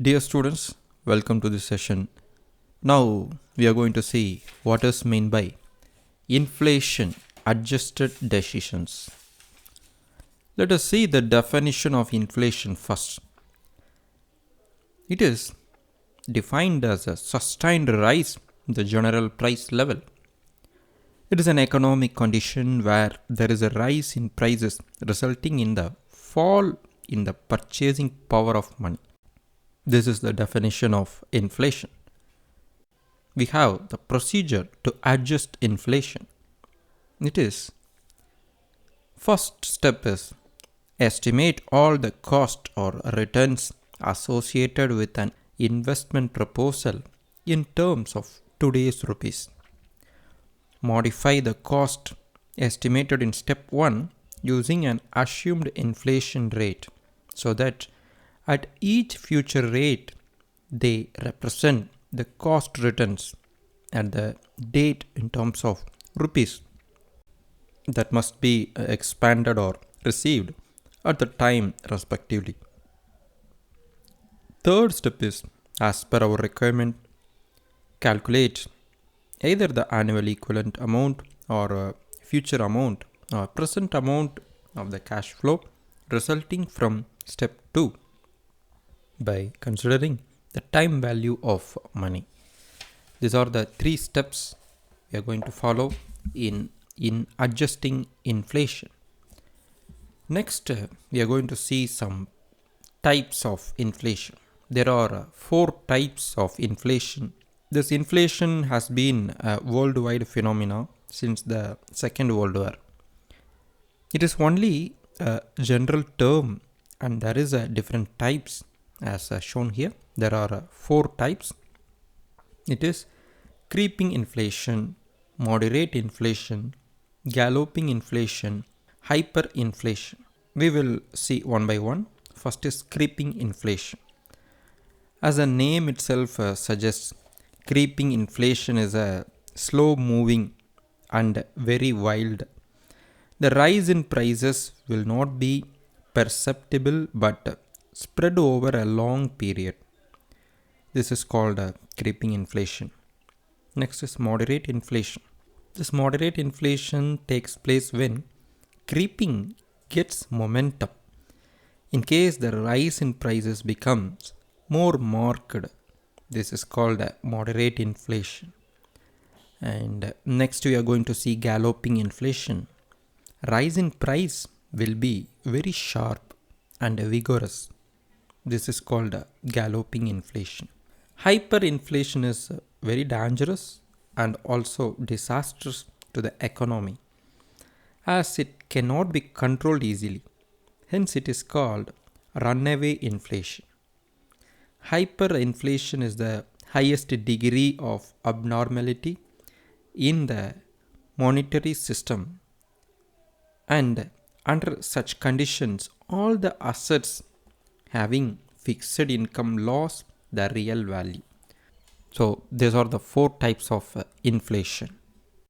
Dear students, welcome to this session. Now we are going to see what is meant by inflation adjusted decisions. Let us see the definition of inflation first. It is defined as a sustained rise in the general price level. It is an economic condition where there is a rise in prices resulting in the fall in the purchasing power of money. This is the definition of inflation. We have the procedure to adjust inflation. It is first step is estimate all the cost or returns associated with an investment proposal in terms of today's rupees. Modify the cost estimated in step 1 using an assumed inflation rate so that at each future rate they represent the cost returns at the date in terms of rupees that must be expanded or received at the time respectively. Third step is, as per our requirement, calculate either the annual equivalent amount or future amount or present amount of the cash flow resulting from step 2 by considering the time value of money. These are the 3 steps we are going to follow in adjusting inflation. Next, we are going to see some types of inflation. There are 4 types of inflation. This inflation has been a worldwide phenomenon since the Second World War. It is only a general term and there is a different types as shown here. There are 4 types. It is creeping inflation, moderate inflation, galloping inflation, hyperinflation. We will see one by one. First is creeping inflation. As the name itself suggests, creeping inflation is a slow moving and very wild. The rise in prices will not be perceptible but spread over a long period. This is called creeping inflation. Next is moderate inflation. This moderate inflation takes place when creeping gets momentum. In case the rise in prices becomes more marked, this is called moderate inflation. And next we are going to see galloping inflation. Rise in price will be very sharp and vigorous. This is called galloping inflation. Hyperinflation is very dangerous and also disastrous to the economy as it cannot be controlled easily. Hence it is called runaway inflation. Hyperinflation is the highest degree of abnormality in the monetary system, and under such conditions all the assets having fixed income loss the real value. So these are the 4 types of inflation.